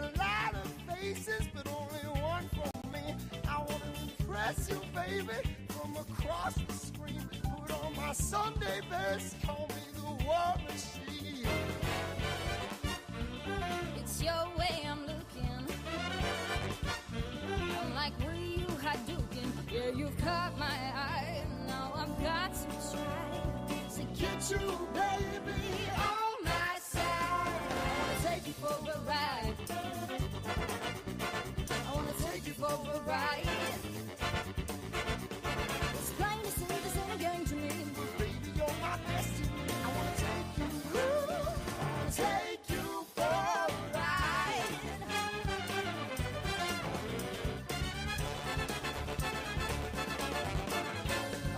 a lot of faces, but only one for me. I want to impress you, baby, from across the screen. Put on my Sunday best, call me the war machine. It's your way I'm looking. I'm like, were you Hadouken? Yeah, you've caught my eye. Now I've got to try to get you, baby, on my side. I wanna take you for a ride. I wanna take you for a ride. It's plain to see this ain't a game to me. Baby, you're my destiny. I want to take you, I want to take you for a ride.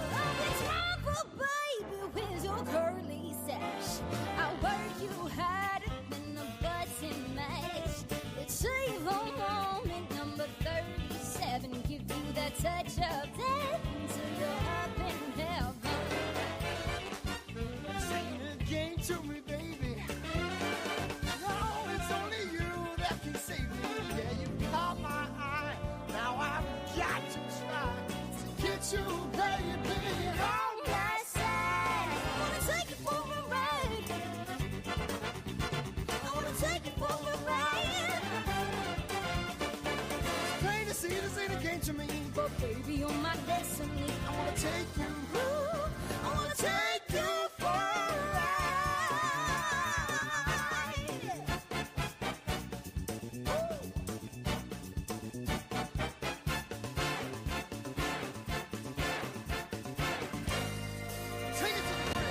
Oh, it's trouble, baby, with your curly sash. I'll work you harder than a button mash. Achieve a moment number 37. Give you that touch of death until you're up in heaven. This ain't a game to me, baby. No, it's only you that can save me. Yeah, you caught my eye. Now I've got to try to get you, baby, on my side. I wanna take you for a ride. I wanna take you for a ride. Plain to see this ain't a game to me. But baby, you're my destiny. I want to take you, I want to take you for a ride. Take it to the bridge.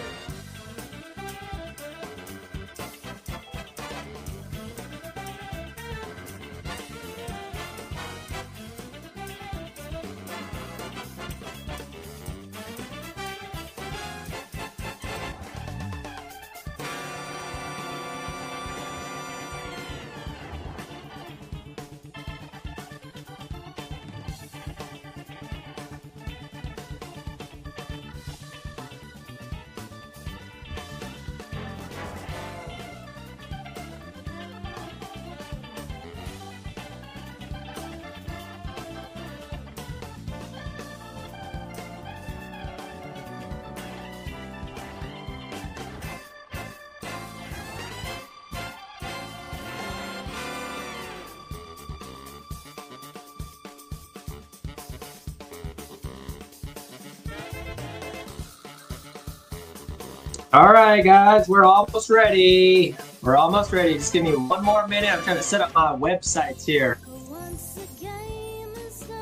All right, guys, we're almost ready. We're almost ready. Just give me one more minute. I'm trying to set up my websites here.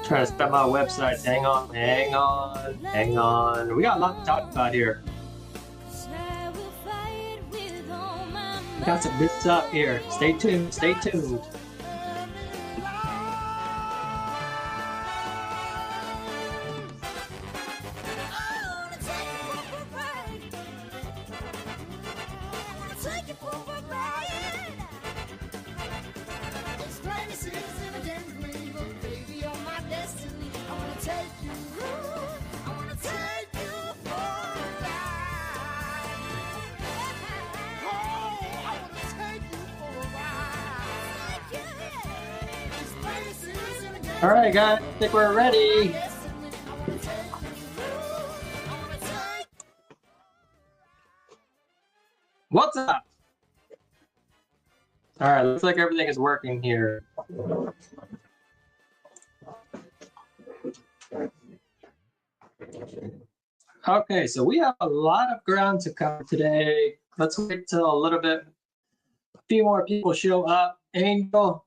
Trying to set up my websites. Hang on, hang on, hang on. We got a lot to talk about here. We got some good stuff here. Stay tuned. Stay tuned. It's plain to see this ain't a game to me, but baby, you're my destiny. I want to take you, I want to take you for a ride. Oh, I want to take you for a ride. It's plain to see this ain't a game. All right, guys, I think we're ready. What's up? All right, looks like everything is working here. Okay, so we have a lot of ground to cover today. Let's wait till a little bit, a few more people show up. Angel.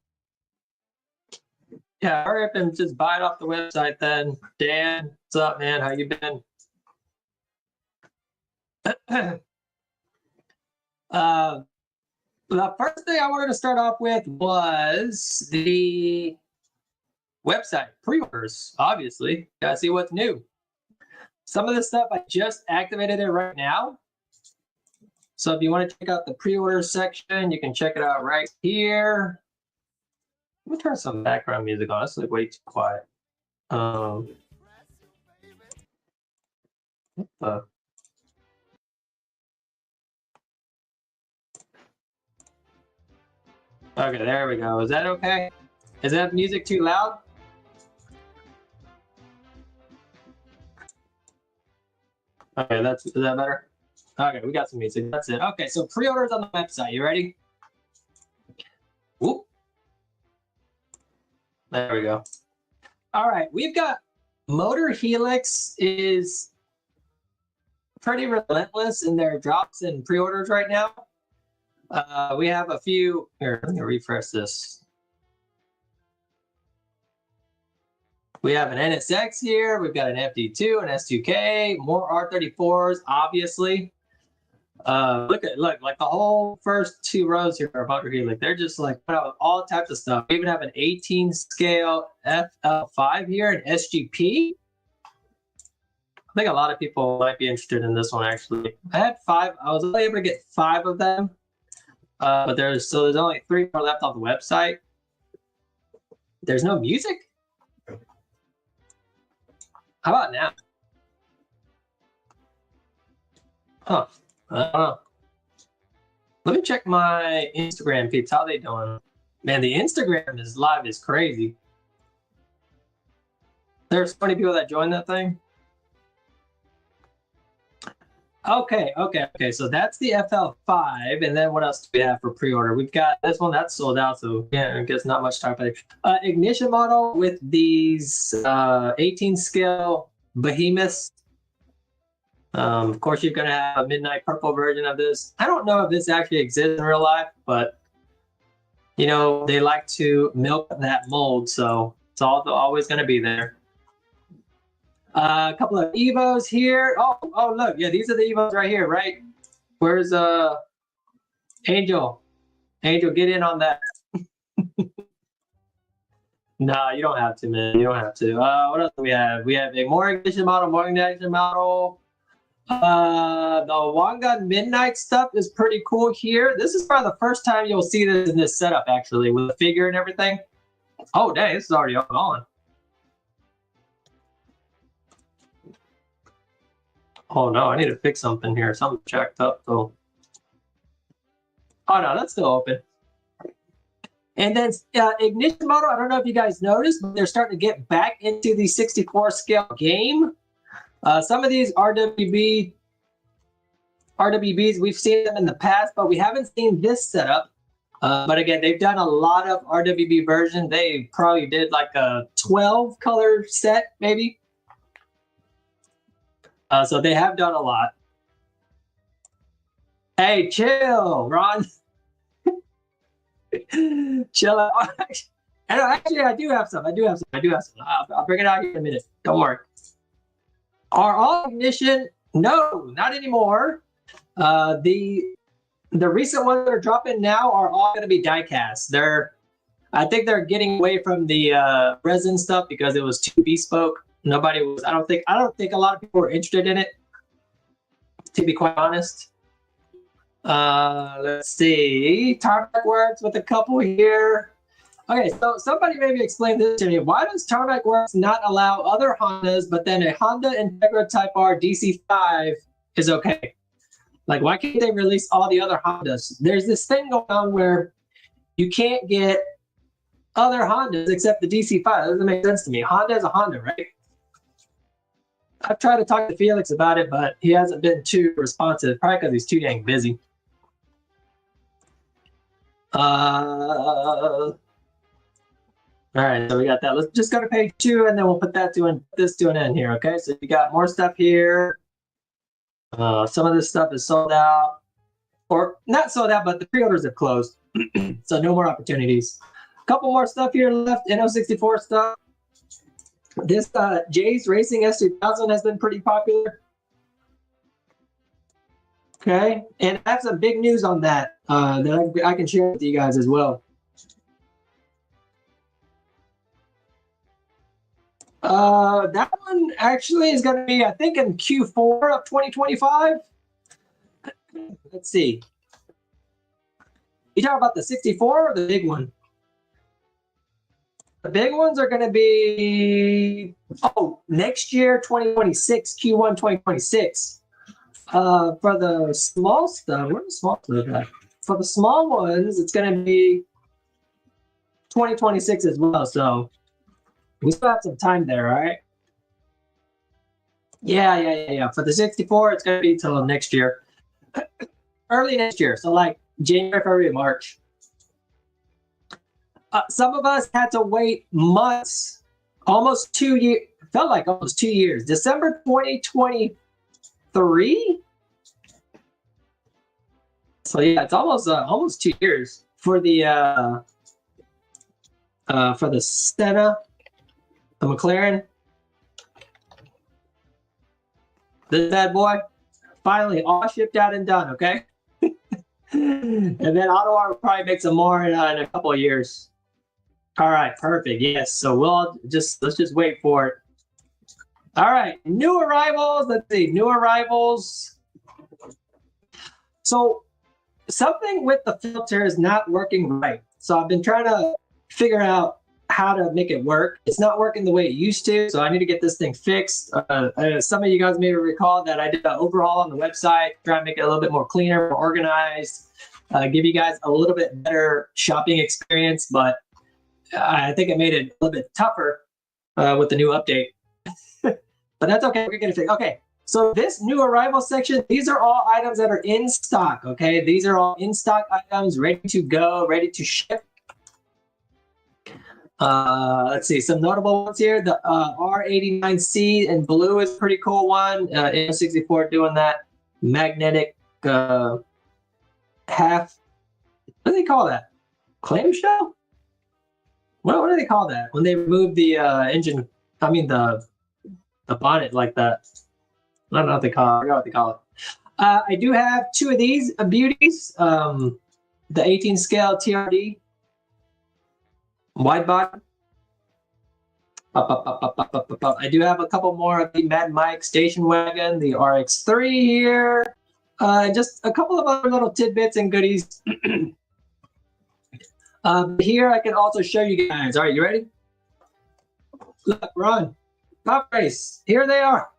Yeah, hurry up and just buy it off the website then. Dan, what's up, man? How you been? The first thing I wanted to start off with was the website pre-orders. Obviously, gotta see what's new. Some of this stuff I just activated it right now. So if you want to check out the pre-order section, you can check it out right here. Let me turn some background music on. It's like way too quiet. Okay, there we go. Is that okay? Is that music too loud? Okay, is that better? Okay, we got some music. That's it. Okay, so pre-orders on the website. You ready? Whoop. There we go. All right, we've got Motor Helix is pretty relentless in their drops and pre-orders right now. We have a few. Here, let me refresh this. We have an NSX here. We've got an FD2, an S2K, more R34s, obviously. Look, like the whole first two rows here are Motor Helix. They're just like put out all types of stuff. We even have an 18 scale FL5 here, an SGP. I think a lot of people might be interested in this one actually. I had 5. I was only able to get 5 of them, but there's only 3 more left on the website. There's no music. How about now? Huh. I don't know. Let me check my Instagram peeps. How they doing? Man, the Instagram is live is crazy. There's so many people that joined that thing. Okay. So that's the FL5, and then what else do we have for pre-order? We've got this one that's sold out, so yeah, I guess not much time for that. Ignition model with these 18 scale behemoths. Of course, you're gonna have a midnight purple version of this. I don't know if this actually exists in real life, but you know they like to milk that mold, so it's always gonna be there. A couple of Evos here. Oh, look, yeah, these are the Evos right here, right? Where's Angel? Angel, get in on that. Nah, you don't have to, man. You don't have to. What else do we have? We have a more ignition model, more ignition model. The Wanga Midnight stuff is pretty cool here. This is probably the first time you'll see this in this setup, actually, with the figure and everything. Oh, dang, this is already on. Oh no, I need to fix something here. Something jacked up though. Oh no, that's still open. And then ignition model, I don't know if you guys noticed, but they're starting to get back into the 64 scale game. Some of these RWBs, we've seen them in the past, but we haven't seen this setup. But again, they've done a lot of RWB versions. They probably did like a 12 color set, maybe. So they have done a lot. Hey, chill, Ron. Chill out. Actually, I do have some. I'll bring it out here in a minute. Don't worry. Are all ignition? No, not anymore. The recent ones that are dropping now are all going to be diecast. I think they're getting away from the resin stuff because it was too bespoke. Nobody was. I don't think a lot of people were interested in it, to be quite honest. Let's see. Tarmac Works with a couple here. Okay, so somebody maybe explain this to me. Why does Tarmac Works not allow other Hondas, but then a Honda Integra Type R DC5 is okay? Like, why can't they release all the other Hondas? There's this thing going on where you can't get other Hondas except the DC5. That doesn't make sense to me. Honda is a Honda, right? I've tried to talk to Felix about it, but he hasn't been too responsive, probably because he's too dang busy. All right, so we got that. Let's just go to page 2, and then we'll put this to an end here, okay? So you got more stuff here. Some of this stuff is sold out. Or not sold out, but the pre-orders have closed. So no more opportunities. A couple more stuff here left, NO64 stuff. This Jay's Racing S2000 has been pretty popular. Okay, and I have some big news on that that I can share with you guys as well. That one actually is going to be, I think, in Q4 of 2025. Let's see. You talking about the 64 or the big one? The big ones are going to be, next year, 2026, Q1 2026. For the small stuff, where's the small stuff at? For the small ones, it's going to be 2026 as well, so we still have some time there, right? Yeah. For the 64, it's gonna be till next year, early next year. So like January, February, March. Some of us had to wait months, almost 2 years. Felt like almost 2 years. December 2023. So yeah, it's almost 2 years for the Senna, the McLaren. This bad boy, finally all shipped out and done. Okay, and then AutoArt will probably make some more in a couple of years. All right, perfect. Yes, so let's just wait for it. All right, new arrivals. Let's see, new arrivals. So something with the filter is not working right. So I've been trying to figure out how to make it work. It's not working the way it used to, so I need to get this thing fixed. Some of you guys may recall that I did an overhaul on the website, try to make it a little bit more cleaner, more organized, give you guys a little bit better shopping experience, but I think it made it a little bit tougher with the new update. But that's okay, we're gonna fix. Okay, so this new arrival section, these are all items that are in stock, okay? These are all in stock items, ready to go, ready to ship. Let's see, some notable ones here. The R89C in blue is a pretty cool one. N64 doing that magnetic half, what do they call that? Clamshell? What do they call that? When they remove the engine, I mean the bonnet like that. I don't know what they call it. I forgot what they call it. I do have two of these beauties. The 18 scale TRD. Wide body. I do have a couple more of the Mad Mike station wagon, the RX3 here. Just a couple of other little tidbits and goodies. Here I can also show you guys. All right, you ready? Look, Ron. Pop Race. Here they are.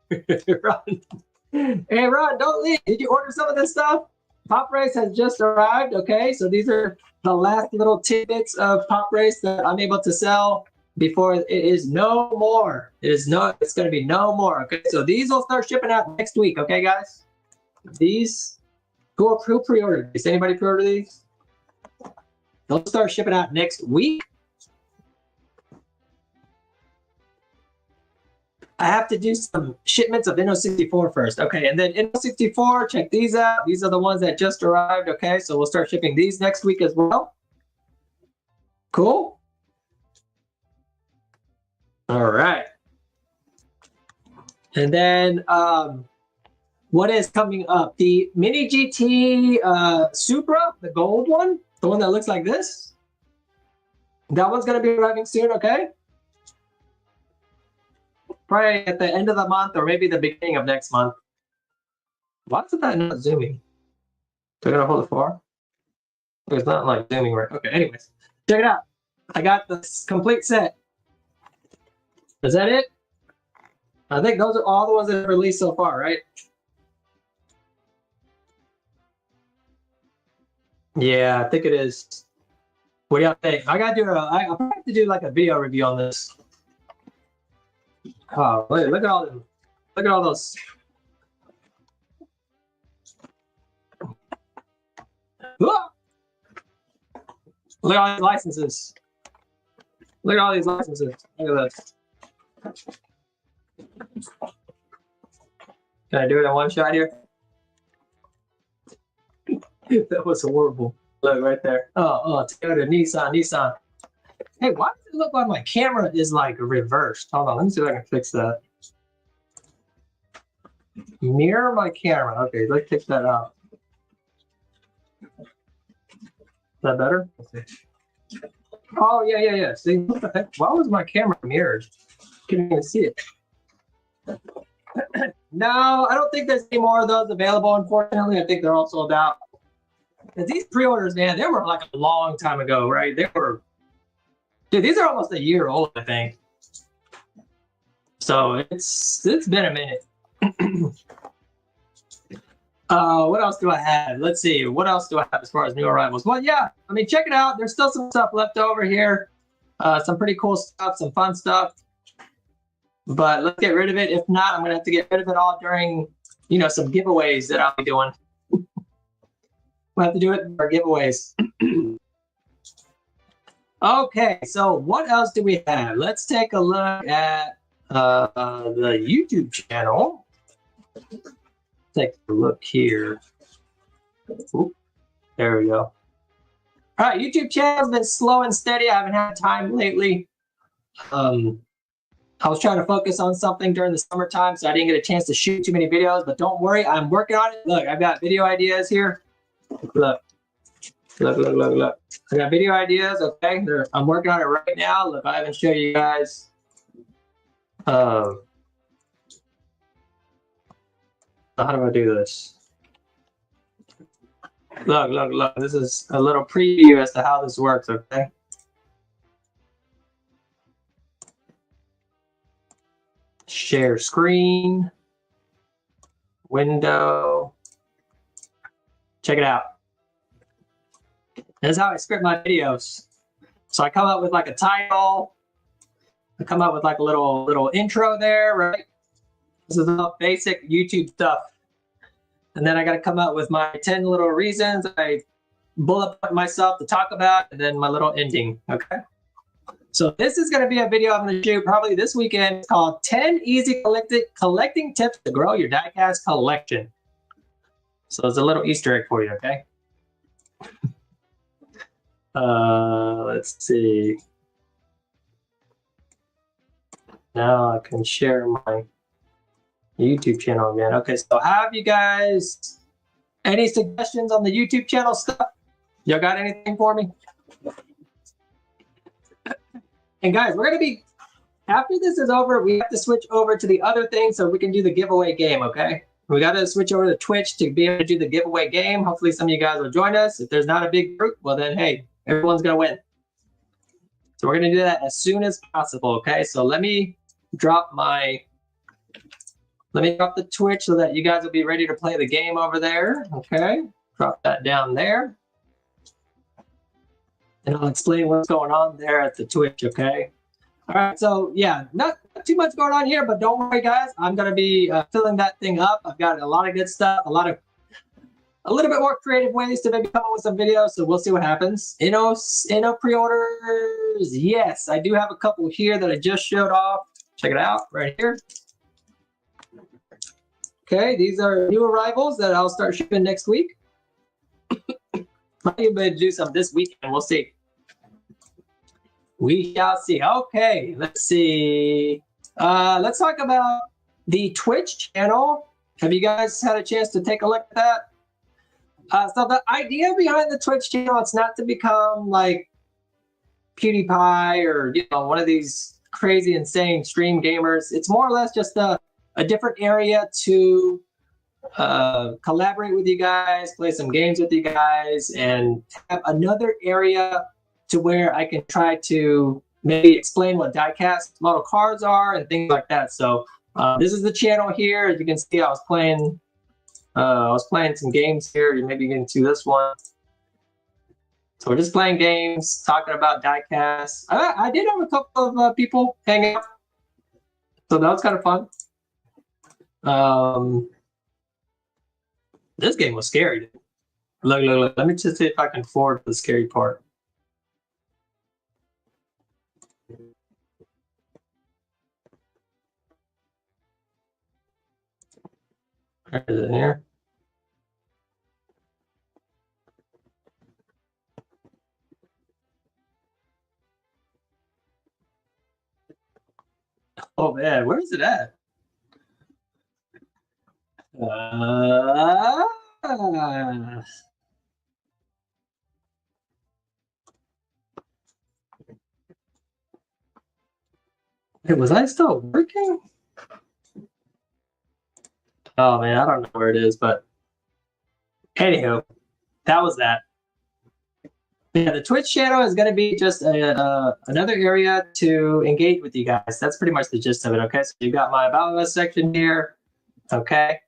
Ron. Hey, Ron, don't leave. Did you order some of this stuff? Pop Race has just arrived. Okay, so these are the last little tidbits of Pop Race that I'm able to sell before it is no more. It's going to be no more. Okay, so these will start shipping out next week. Okay, guys. These, who pre-ordered? Does anybody pre-order these? They'll start shipping out next week. I have to do some shipments of N64 first. Okay, and then N64, check these out. These are the ones that just arrived. Okay, so we'll start shipping these next week as well. Cool. All right. And then what is coming up? The Mini GT Supra, the gold one, the one that looks like this. That one's going to be arriving soon, okay? Probably at the end of the month or maybe the beginning of next month. Why is that not zooming? Do I gotta hold it far? It's not like zooming right. Okay, anyways. Check it out. I got this complete set. Is that it? I think those are all the ones that have released so far, right? Yeah, I think it is. What do y'all think? I gotta do I probably have to do like a video review on this. Oh, look at all them. Look at all those. Look at all these licenses. Look at all these licenses. Look at this. Can I do it in one shot here? That was horrible. Look right there. Oh, Toyota, Nissan. Hey, why does it look like my camera is like reversed? Hold on, let me see if I can fix that. Mirror my camera. Okay, let's take that out. Is that better? Oh, yeah. See, what the heck? Why was my camera mirrored? Couldn't even see it. No, I don't think there's any more of those available, unfortunately. I think they're all sold out. These pre-orders, man, they were like a long time ago, right? They were, dude, these are almost a year old, I think. So it's been a minute. What else do I have? Let's see. What else do I have as far as new arrivals? Well, yeah, I mean, check it out. There's still some stuff left over here. some pretty cool stuff, some fun stuff. But let's get rid of it. If not, I'm gonna have to get rid of it all during, some giveaways that I'll be doing. We'll have to do it for giveaways. Okay, so what else do we have? Let's take a look at the YouTube channel. Take a look here. Oop, there we go. All right, YouTube channel's been slow and steady. I haven't had time lately. I was trying to focus on something during the summertime, so I didn't get a chance to shoot too many videos, but don't worry, I'm working on it. Look, I've got video ideas here. Look. I got video ideas, okay? I'm working on it right now. Look, I haven't showed you guys. How do I do this? Look. This is a little preview as to how this works, okay? Share screen. Window. Check it out. That's how I script my videos. So I come up with like a title. I come up with like a little intro there, right? This is all basic YouTube stuff. And then I got to come up with my 10 little reasons I bullet point myself to talk about, and then my little ending, okay? So this is going to be a video I'm going to shoot probably this weekend. It's called 10 Easy Collecting Tips to Grow Your Diecast Collection. So it's a little Easter egg for you, okay? Let's see. Now I can share my YouTube channel again. Okay, so have you guys any suggestions on the YouTube channel stuff? Y'all got anything for me? And guys, we're gonna be, after this is over, we have to switch over to the other thing so we can do the giveaway game, okay? We got to switch over to Twitch to be able to do the giveaway game. Hopefully some of you guys will join us. If there's not a big group, well then, hey, everyone's gonna win. So we're gonna do that as soon as possible, okay? So let me drop the Twitch so that you guys will be ready to play the game over there, okay? Drop that down there. And I'll explain what's going on there at the Twitch, okay? All right, so yeah, not too much going on here, but don't worry, guys. I'm gonna be filling that thing up. I've got a lot of good stuff, a little bit more creative ways to maybe come up with some videos, so we'll see what happens. Inno pre-orders, yes, I do have a couple here that I just showed off. Check it out right here. Okay, these are new arrivals that I'll start shipping next week. Might be able to do some this weekend. We'll see. We shall see. Okay, let's see. Let's talk about the Twitch channel. Have you guys had a chance to take a look at that? So the idea behind the Twitch channel, it's not to become like PewDiePie or one of these crazy, insane stream gamers. It's more or less just a different area to collaborate with you guys, play some games with you guys, and have another area to where I can try to maybe explain what diecast model cars are and things like that. So this is the channel here. As you can see, I was playing some games here. Maybe you can see this one. So we're just playing games, talking about diecast. I did have a couple of people hang out, so that was kind of fun. This game was scary. Look. Let me just see if I can forward the scary part. Where is it here? Oh man, where is it at? Hey, was I still working? Oh man, I don't know where it is, but anywho, that was that. Yeah, the Twitch channel is going to be just another area to engage with you guys. That's pretty much the gist of it, okay? So you got my About Us section here, okay?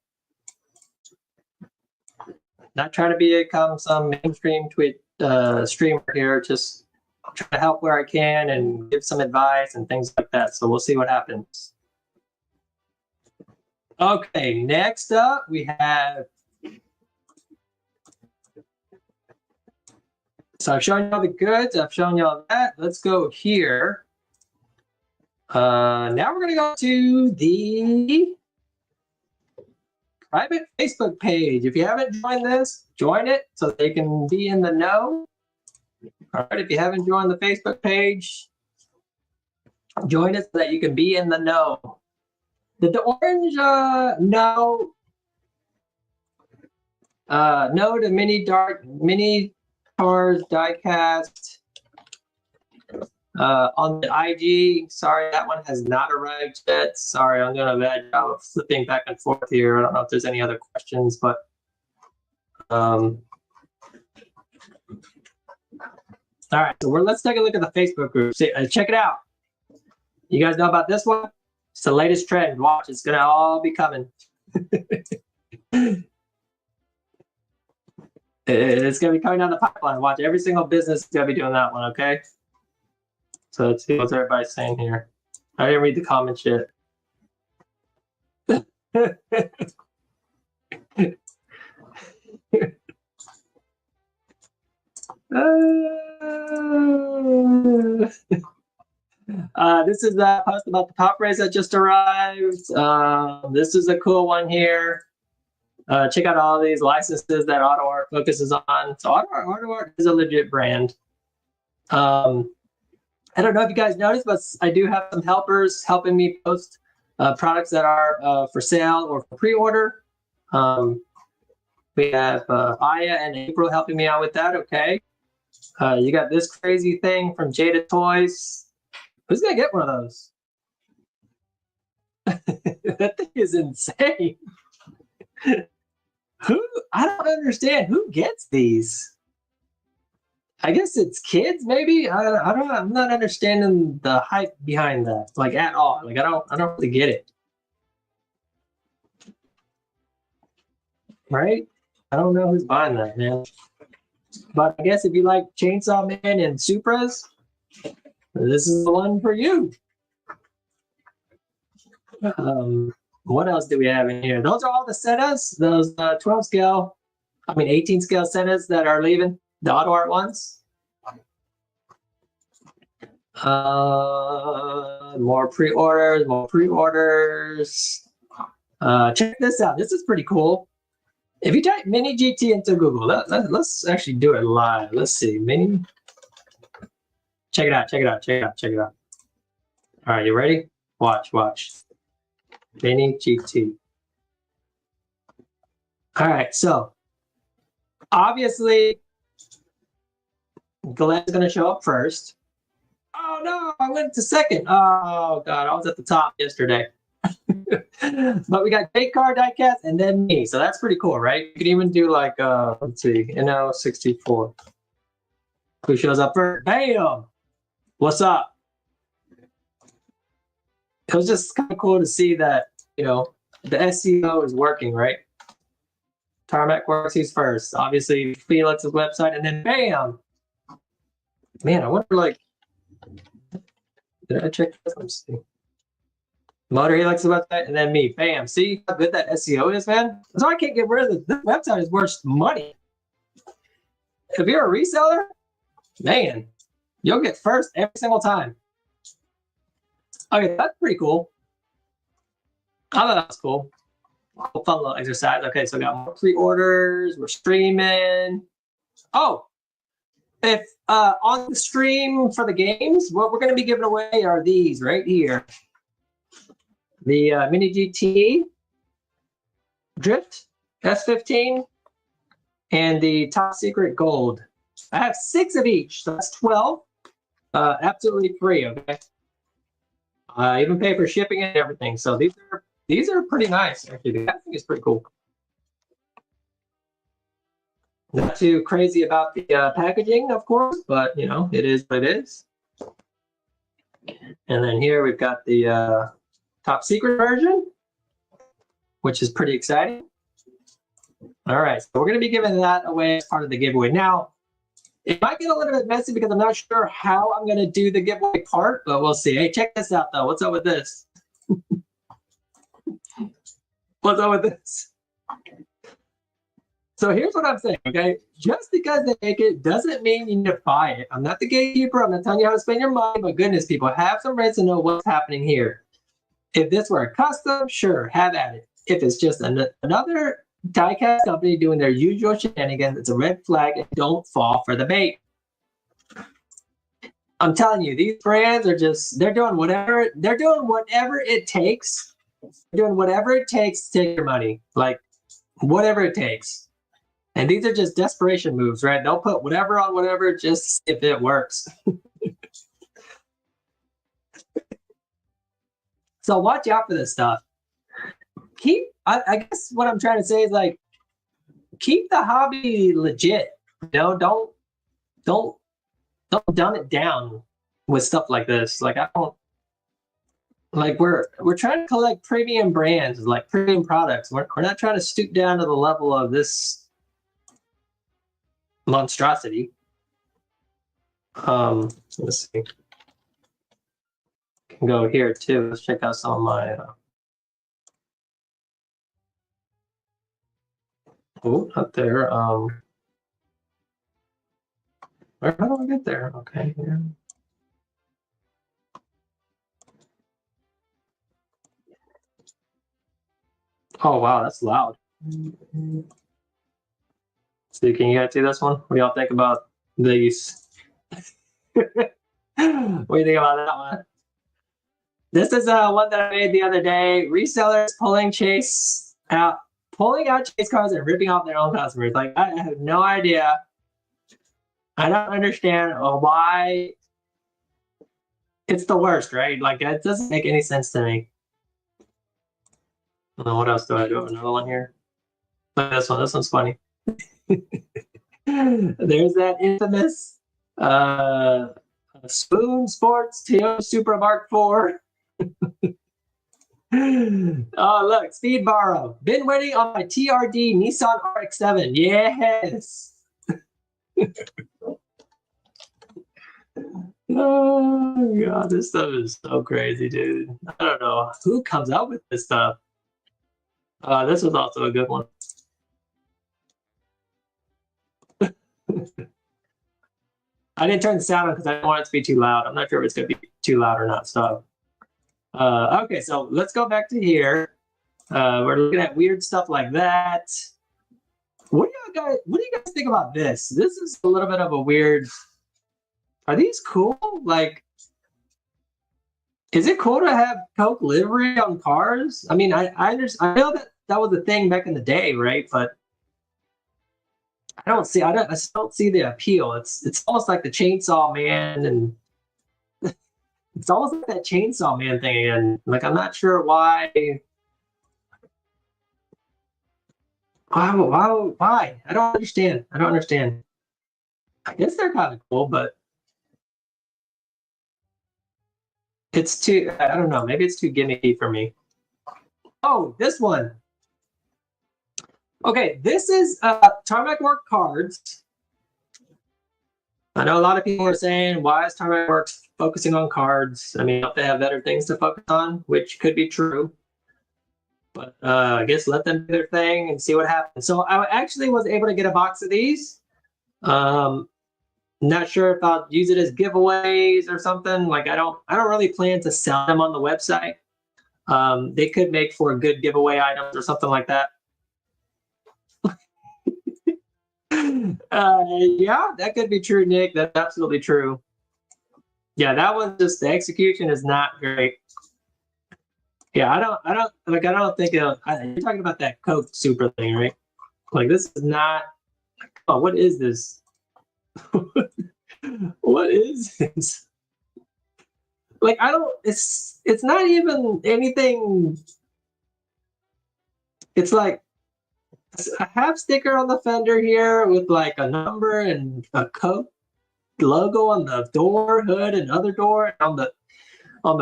Not trying to become some mainstream Twitch streamer here, just try to help where I can and give some advice and things like that. So we'll see what happens. Okay, next up we have. So I've shown you all the goods. I've shown you all that. Let's go here. Now we're going to go to the private Facebook page. If you haven't joined this, join it so they can be in the know. All right, if you haven't joined the Facebook page, join it so that you can be in the know. Did the orange no to mini cars diecast on the IG? Sorry, that one has not arrived yet. Sorry, I'm doing a bad job of flipping back and forth here. I don't know if there's any other questions, but all right, so let's take a look at the Facebook group. See, check it out. You guys know about this one? It's the latest trend. Watch, it's gonna all be coming. It's gonna be coming down the pipeline. Watch, every single business is gonna be doing that one. Okay. So let's see what's everybody saying here. I didn't read the comments yet. This is a post about the pop race that just arrived. This is a cool one here. Check out all these licenses that AutoArt focuses on. So AutoArt is a legit brand. I don't know if you guys noticed, but I do have some helpers helping me post products that are for sale or for pre-order. We have Aya and April helping me out with that. Okay. You got this crazy thing from Jada Toys. Who's gonna get one of those? That thing is insane. I don't understand who gets these. I guess it's kids, maybe. I'm not understanding the hype behind that, like at all. Like I don't really get it. Right? I don't know who's buying that, man. But I guess if you like Chainsaw Man and Supras, this is the one for you. What else do we have in here? Those are all the Sennas, those 18 scale Sennas that are leaving, the AutoArt ones. More pre-orders. Check this out. This is pretty cool. If you type Mini GT into Google, let's actually do it live. Let's see, Mini. Check it out. All right, you ready? Watch. Mini GT. All right, so obviously Glenn's gonna show up first. Oh no, I went to second. Oh God, I was at the top yesterday. But we got Diecast, Diecast, and then me. So that's pretty cool, right? You could even do like let's see, NO64. Who shows up first? Bam! What's up? It was just kind of cool to see that, you know, the SEO is working, right? Tarmac works, he's first. Obviously, Felix's website, and then bam! Man, I wonder, like, did I check this? Let's see. Motor Helix's website, and then me. Bam! See how good that SEO is, man? So I can't get rid of this. This website is worth money. If you're a reseller, man, you'll get first every single time. Okay, that's pretty cool. I thought that was cool. Fun little exercise. Okay, so we got more pre-orders. We're streaming. Oh, if on the stream for the games, what we're going to be giving away are these right here. The Mini GT Drift S15 and the Top Secret Gold. I have 6 of each, so that's 12. Absolutely free, okay? I even pay for shipping and everything. So these are pretty nice, actually. I think it's pretty cool. Not too crazy about the packaging, of course, but you know, it is what it is. And then here we've got the Top Secret version, which is pretty exciting. All right, so we're going to be giving that away as part of the giveaway. Now, It might get a little bit messy because I'm not sure how I'm going to do the giveaway part, but we'll see. Hey, check this out, though. What's up with this? What's up with this? So here's what I'm saying, okay? Just because they make it doesn't mean you need to buy it. I'm not the gatekeeper. I'm not telling you how to spend your money, but goodness, people, have some rights to know what's happening here. If this were a custom, sure, have at it. If it's just another diecast company doing their usual shenanigans, it's a red flag, and don't fall for the bait. I'm telling you, these brands are they're doing whatever it takes. They're doing whatever it takes to take your money. Like, whatever it takes. And these are just desperation moves, right? They'll put whatever on whatever just to see if it works. So watch out for this stuff. I guess what I'm trying to say is, like, keep the hobby legit. Don't dumb it down with stuff like this. Like, we're trying to collect premium brands, like premium products. We're not trying to stoop down to the level of this monstrosity. Let's see. Can go here too. Let's check out some of my. Oh, not there. How do I get there? Okay, here. Oh wow, that's loud. So can you guys see this one? What do y'all think about these? What do you think about that one? This is one that I made the other day. Resellers pulling out chase cards and ripping off their own customers. Like, I have no idea. I don't understand why. It's the worst, right? Like, it doesn't make any sense to me. What else do I do? Another one here. Look at this one. This one's funny. There's that infamous Spoon Sports Toyota Supra Mark IV. Oh, look, Speed Borrow. Been waiting on my TRD Nissan RX-7. Yes. Oh, God, this stuff is so crazy, dude. I don't know who comes up with this stuff. This was also a good one. I didn't turn the sound on because I didn't want it to be too loud. I'm not sure if it's going to be too loud or not. So, okay, so let's go back to here. We're looking at weird stuff like that. What do you guys think about this? This is a little bit of a weird. Are these cool? Like, is it cool to have Coke livery on cars? I mean, I know that was a thing back in the day, right? But I just don't see the appeal. It's almost like the Chainsaw Man, and it's almost like that Chainsaw Man thing again. Like, I'm not sure why. Why? I don't understand. I guess they're kind of cool, but it's too. I don't know. Maybe it's too gimmicky for me. Oh, this one. Okay, this is Tarmac Work cards. I know a lot of people are saying, why is Tarmac Works focusing on cards? I mean, don't they have better things to focus on, which could be true. But I guess let them do their thing and see what happens. So I actually was able to get a box of these. Not sure if I'll use it as giveaways or something. Like, I don't really plan to sell them on the website. They could make for good giveaway items or something like that. Yeah, that could be true, Nick. That's absolutely true. Yeah, that one, just the execution is not great. Yeah, I don't think you're talking about that Coke Super thing, right? Like, this is not. Oh, what is this? What is this? Like, it's not even anything. It's like a half sticker on the fender here with like a number and a Coke logo on the door, hood, and other door on the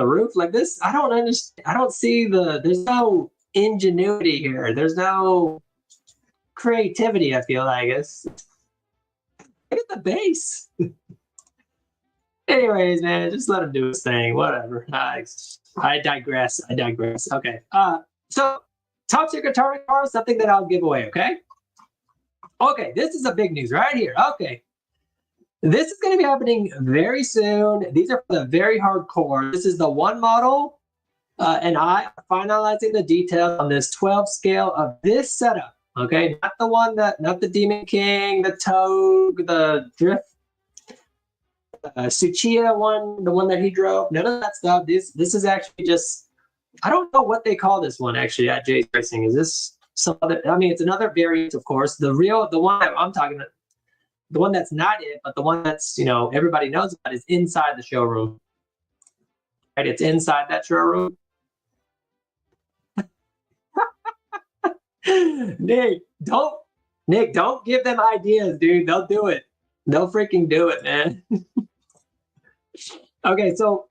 roof. Like, this, I don't understand. I don't see there's no ingenuity here. There's no creativity, I feel like. Look at the base. Anyways, man, just let him do his thing. Whatever. I digress. Okay. So top secret target card is something that I'll give away. Okay. Okay. This is a big news right here. Okay. This is going to be happening very soon. These are for the very hardcore. This is the one model, and I am finalizing the details on this 12 scale of this setup. Okay, not the Demon King, the Togue, the Drift, Tsuchiya one, the one that he drove. None of that stuff. This is actually just, I don't know what they call this one actually at Jay's Racing. Is this some other? I mean, it's another variant, of course. The one that I'm talking about. The one that's not it, but the one that's, everybody knows about is inside the showroom. Right? It's inside that showroom. Nick, don't give them ideas, dude. They'll do it. They'll freaking do it, man. Okay, so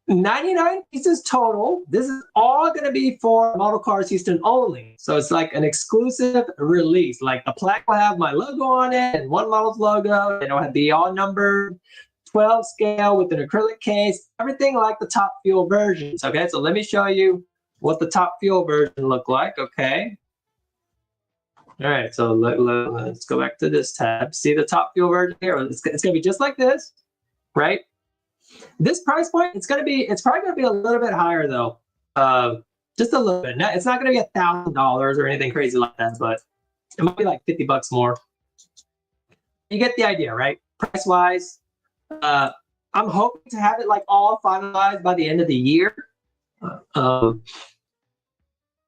99 pieces total. This is all going to be for Model Cars Houston only. So it's like an exclusive release. Like the plaque will have my logo on it and one model's logo. It'll be all numbered, 12 scale with an acrylic case, everything like the Top Fuel versions. Okay, so let me show you what the Top Fuel version look like. Okay. All right, so let's go back to this tab. See the Top Fuel version here? It's going to be just like this, right? This price point, it's probably going to be a little bit higher though. Just a little bit. It's not going to be $1,000 or anything crazy like that, but it might be like $50 more. You get the idea, right? Price wise, I'm hoping to have it like all finalized by the end of the year, so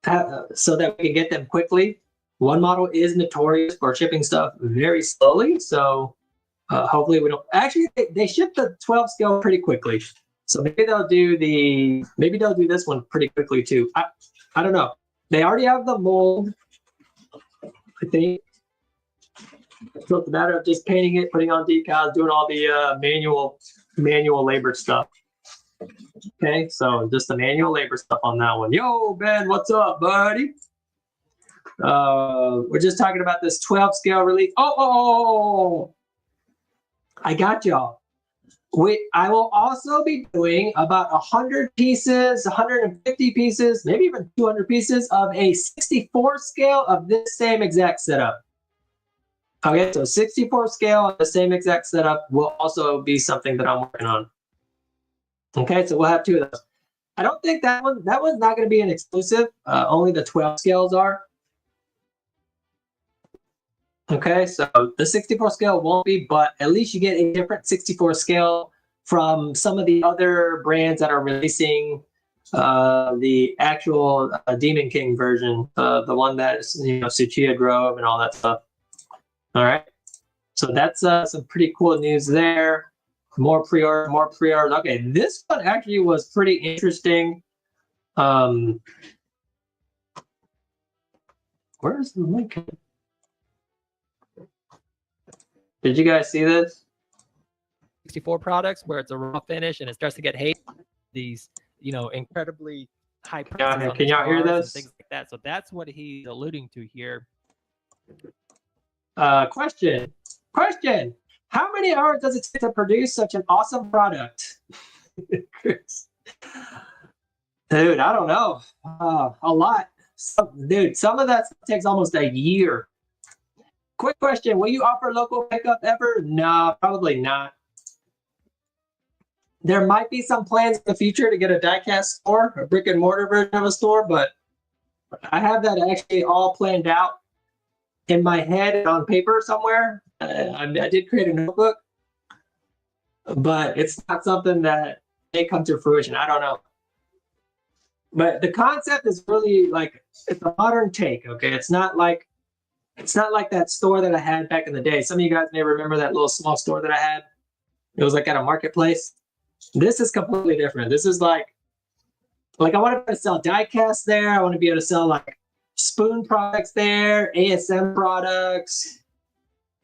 that we can get them quickly. One model is notorious for shipping stuff very slowly, so hopefully we don't. Actually, they ship the 12 scale pretty quickly, so maybe they'll do this one pretty quickly too. I don't know. They already have the mold, I think. So it's a matter of just painting it, putting on decals, doing all the manual labor stuff. Okay, so just the manual labor stuff on that one. Yo, Ben, what's up, buddy? We're just talking about this 12 scale release. Oh, I got y'all. I will also be doing about 100 pieces, 150 pieces, maybe even 200 pieces of a 64 scale of this same exact setup. Okay, so 64 scale of the same exact setup will also be something that I'm working on. Okay, so we'll have two of those. I don't think that one's not going to be an exclusive. Only the 12 scales are. Okay, so the 64 scale won't be, but at least you get a different 64 scale from some of the other brands that are releasing the actual Demon King version, the one that Tsuchiya drove and all that stuff. All right, so that's some pretty cool news there. More pre-orders. Okay, this one actually was pretty interesting. Where's the link? Did you guys see this? 64 products where it's a raw finish and it starts to get hate. These, incredibly high prices. Can y'all hear this? Things like that. So that's what he's alluding to here. Question. How many hours does it take to produce such an awesome product? Dude, I don't know. A lot. Some of that takes almost a year. Quick question. Will you offer local pickup ever? No, probably not. There might be some plans in the future to get a diecast store, a brick and mortar version of a store, but I have that actually all planned out in my head and on paper somewhere. I did create a notebook, but it's not something that may come to fruition. I don't know. But the concept is really like, it's a modern take, okay? It's not like that store that I had back in the day. Some of you guys may remember that little small store that I had. It was like at a marketplace. This is completely different. This is like I want to be able to sell diecast there. I want to be able to sell like spoon products there, ASM products,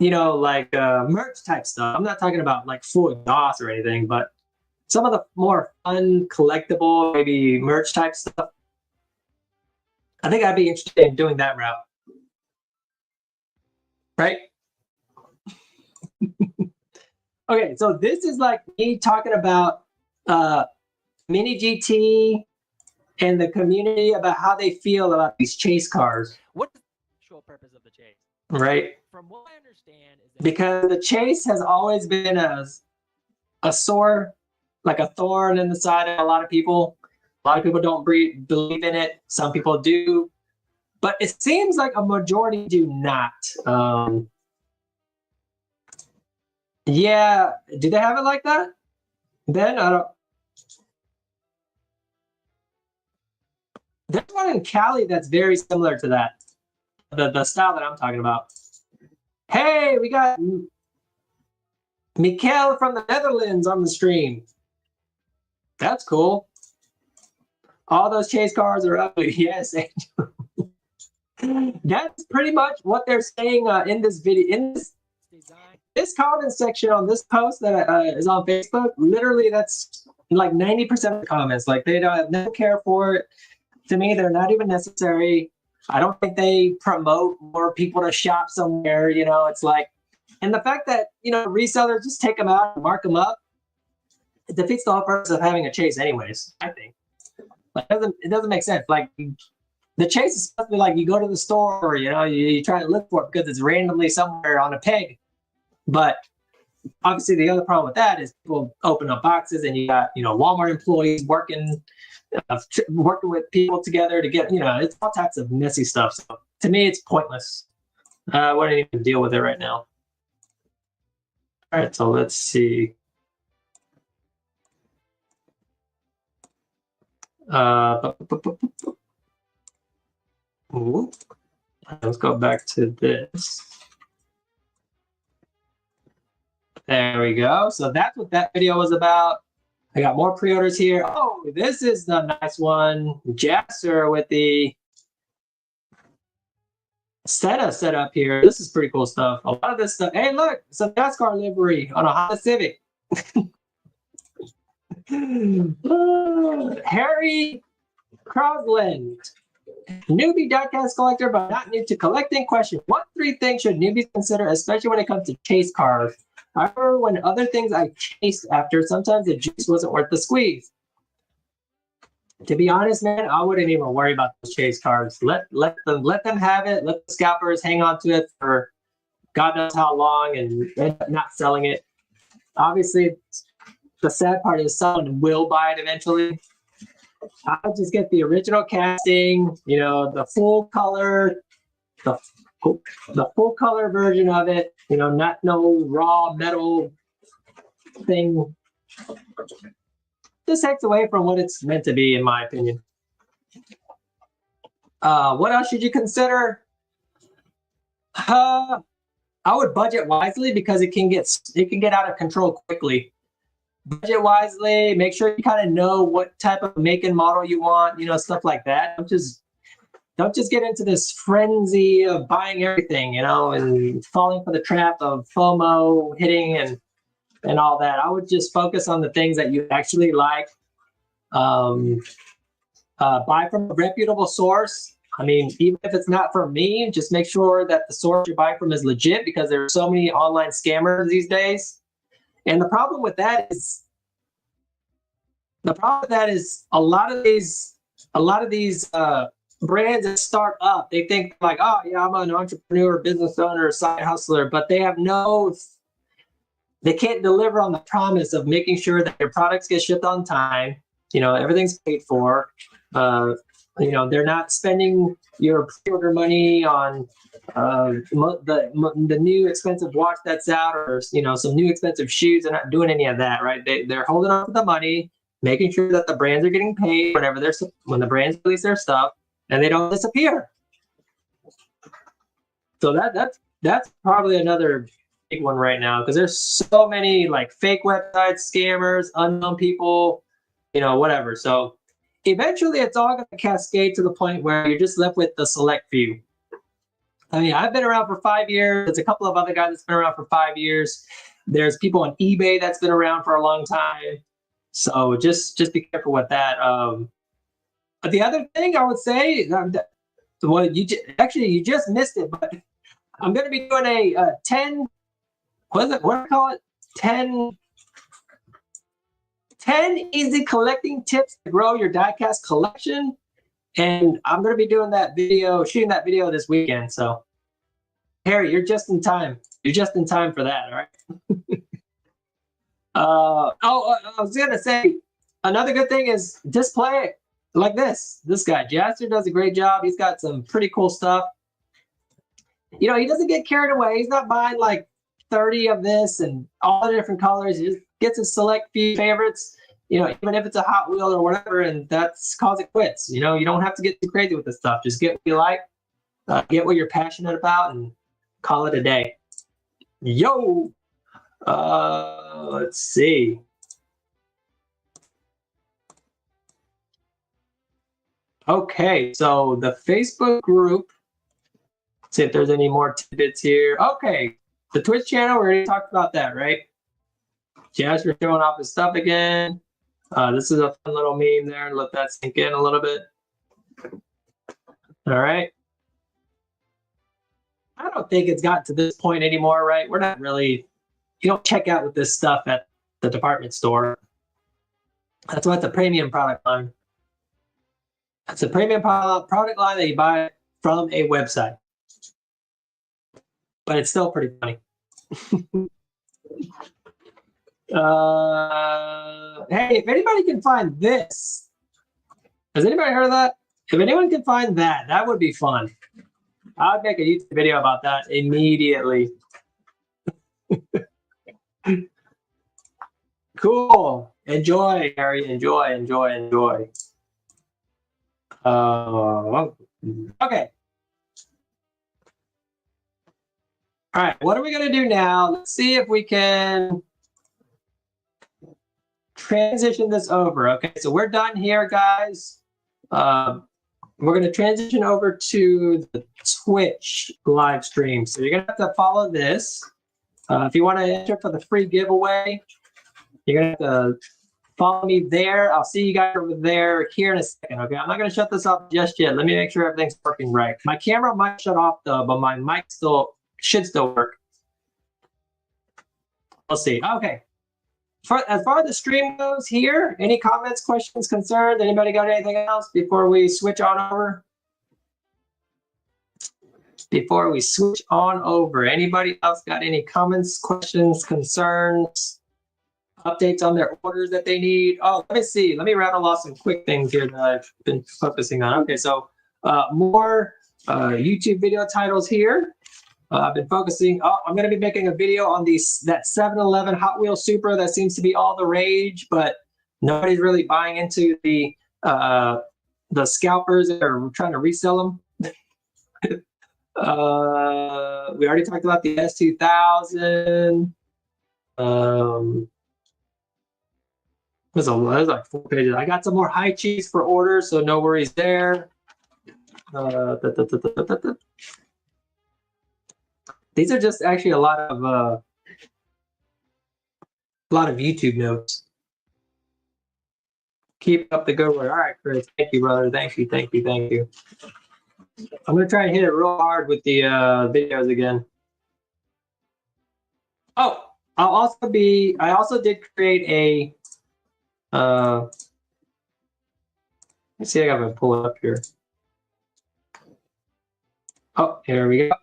merch type stuff. I'm not talking about like full DOS or anything, but some of the more fun, collectible, maybe merch type stuff. I think I'd be interested in doing that route. Right? Okay, so this is like me talking about Mini GT and the community about how they feel about these chase cars, What is the actual purpose of the chase? right? From what I understand, is that Because the chase has always been a sore, like a thorn in the side of a lot of people. A lot of people don't believe in it. Some people do, but it seems like a majority do not. Yeah, do they have it like that? Ben, I don't. There's one in Cali that's very similar to that. The style that I'm talking about. Hey, we got Mikhail from the Netherlands on the stream. That's cool. All those chase cars are ugly. Yes, that's pretty much what they're saying in this video. In this comment section on this post that is on Facebook, literally that's like 90% of the comments. Like they don't have no care for it. To me, they're not even necessary. I don't think they promote more people to shop somewhere. You know, it's like, and the fact that, you know, resellers just take them out and mark them up, it defeats the whole purpose of having a chase anyways, I think. Like, it doesn't make sense. Like, the chase is supposed to be like you go to the store, or, you know, you try to look for it because it's randomly somewhere on a peg. But obviously the other problem with that is people open up boxes and you got, you know, Walmart employees working with people together to get, you know, it's all types of messy stuff. So to me, it's pointless. I wouldn't even deal with it right now. All right, so let's see. Ooh. Let's go back to this. There we go. So that's what that video was about. I got more pre-orders here. Oh, this is the nice one. Jasser with the Senna set up here. This is pretty cool stuff. A lot of this stuff. Hey, look, some NASCAR livery on a Honda Civic. Harry Crosland. Newbie diecast collector, but not new to collecting. Question: what 3 things should newbies consider, especially when it comes to chase cars? However, when other things I chased after, sometimes the juice wasn't worth the squeeze. To be honest, man, I wouldn't even worry about those chase cars. Let them have it. Let the scalpers hang on to it for God knows how long and end up not selling it. Obviously, the sad part is someone will buy it eventually. I'll just get the original casting, you know, the full color, the full color version of it, you know, not no raw metal thing. This takes away from what it's meant to be, in my opinion. What else should you consider? I would budget wisely because it can get out of control quickly. Budget wisely, make sure you kind of know what type of make and model you want, you know, stuff like that. Don't just get into this frenzy of buying everything, you know, and falling for the trap of FOMO hitting and all that. I would just focus on the things that you actually like. Buy from a reputable source. I mean, even if it's not from me, just make sure that the source you're buying from is legit, because there are so many online scammers these days. And the problem with that is a lot of these brands that start up, they think like, oh yeah, I'm an entrepreneur, business owner, side hustler, but they can't deliver on the promise of making sure that their products get shipped on time. You know, everything's paid for. You know, they're not spending your pre-order money on the new expensive watch that's out, or, you know, some new expensive shoes. They're not doing any of that, right? They're holding on to the money, making sure that the brands are getting paid when the brands release their stuff, and they don't disappear. So that's probably another big one right now, because there's so many like fake websites, scammers, unknown people, you know, whatever. So eventually it's all going to cascade to the point where you're just left with the select few. I mean, I've been around for 5 years. There's a couple of other guys that's been around for 5 years. There's people on eBay that's been around for a long time. So just be careful with that. But the other thing I would say, well, you just missed it, but I'm going to be doing a 10 what do I call it? 10 easy collecting tips to grow your diecast collection. And I'm going to be doing that video, shooting that video this weekend. So, Harry, you're just in time. You're just in time for that, all right? I was going to say, another good thing is display it like this. This guy, Jaster, does a great job. He's got some pretty cool stuff. You know, he doesn't get carried away. He's not buying like 30 of this and all the different colors. He just gets a select few favorites. You know, even if it's a Hot Wheel or whatever, and that's calls it quits. You know, you don't have to get too crazy with this stuff. Just get what you like, get what you're passionate about, and call it a day. Yo, let's see. Okay, so the Facebook group. Let's see if there's any more tidbits here. Okay, the Twitch channel. We already talked about that, right? Jasper showing off his stuff again. This is a fun little meme there. Let that sink in a little bit. All right. I don't think it's gotten to this point anymore, right? We're not really, you don't check out with this stuff at the department store. That's why it's a premium product line. It's a premium product line that you buy from a website. But it's still pretty funny. Hey, if anybody can find this, has anybody heard of that? If anyone can find that, that would be fun. I'd make a YouTube video about that immediately. Cool. Enjoy, Harry. Enjoy. Okay. All right, what are we going to do now? Let's see if we can transition this over. Okay, so we're done here, guys. We're going to transition over to the Twitch live stream. So you're going to have to follow this. If you want to enter for the free giveaway, you're going to have to follow me there. I'll see you guys over there here in a second. Okay, I'm not going to shut this off just yet. Let me make sure everything's working right. My camera might shut off though, but my mic should still work. We'll see. Okay. As far as the stream goes here, any comments, questions, concerns? Anybody got anything else before we switch on over? Anybody else got any comments, questions, concerns, updates on their orders that they need? Oh, let me see. Let me rattle off some quick things here that I've been focusing on. Okay, so more YouTube video titles here. I've been focusing. I'm going to be making a video on that 7-Eleven Hot Wheels Supra that seems to be all the rage, but nobody's really buying into the scalpers that are trying to resell them. We already talked about the S2000. There's like 4 pages. I got some more high cheese for orders, so no worries there. These are just actually a lot of YouTube notes. Keep up the good work. All right, Chris. Thank you, brother. Thank you. I'm gonna try and hit it real hard with the videos again. Oh, I also did create a. Let's see. I gotta pull it up here. Oh, here we go.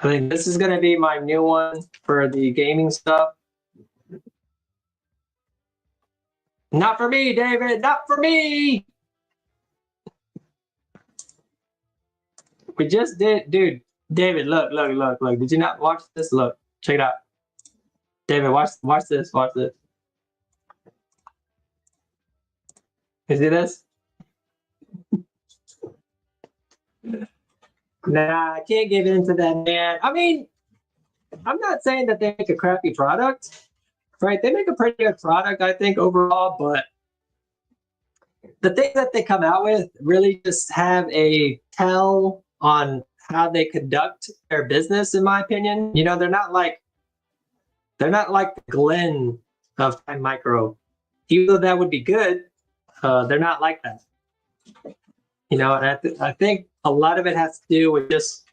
I think this is going to be my new one for the gaming stuff. Not for me, David. Not for me. We just did, dude. David, look. Did you not watch this? Look, check it out. David, watch this. You see this? Nah, I can't give in to that, man. I mean, I'm not saying that they make a crappy product, right? They make a pretty good product, I think, overall, but the things that they come out with really just have a tell on how they conduct their business, in my opinion. You know, they're not like the Glen of Time Micro. Even though that would be good, they're not like that. You know, and I think a lot of it has to do with just,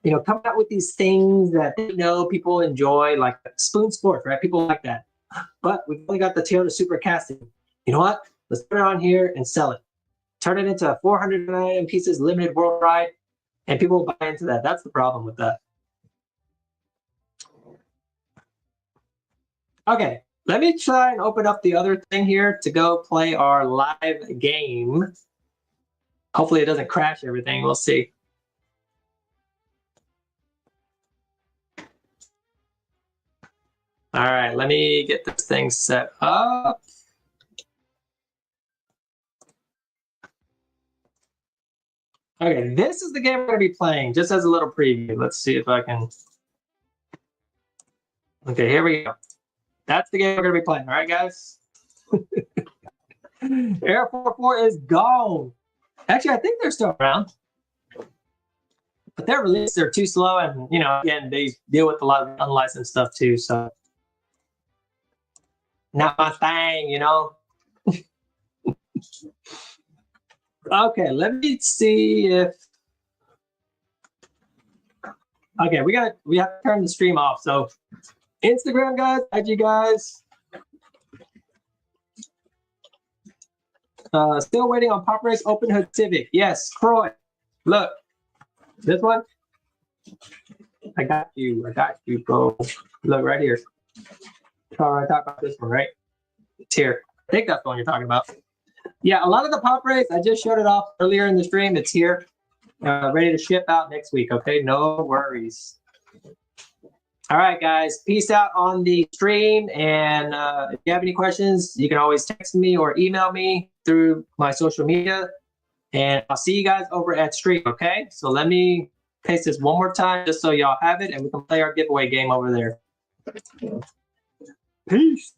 coming out with these things that people enjoy, like Spoon Sports, right? People like that. But we've only got the Toyota Super Casting. You know what? Let's put it on here and sell it. Turn it into 409 pieces, limited worldwide, and people will buy into that. That's the problem with that. Okay, let me try and open up the other thing here to go play our live game. Hopefully it doesn't crash everything. We'll see. All right, let me get this thing set up. Okay, this is the game we're going to be playing, just as a little preview. Let's see if I can. Okay, here we go. That's the game we're going to be playing. All right, guys? Air 44 is gone. Actually, I think they're still around. But their releases are too slow, and, again, they deal with a lot of unlicensed stuff, too, so. Not my thing, Okay, let me see if. Okay, we have to turn the stream off. So, Instagram guys, IG guys. Still waiting on Pop Race Open Hood Civic. Yes, Croy. Look, this one. I got you, bro. Look right here. All right, talk about this one, right? It's here. I think that's the one you're talking about. Yeah, a lot of the Pop Race, I just showed it off earlier in the stream. It's here, ready to ship out next week. Okay, no worries. All right, guys, peace out on the stream. And if you have any questions, you can always text me or email me through my social media. And I'll see you guys over at stream. Okay, so let me paste this one more time just so y'all have it, and we can play our giveaway game over there. Peace.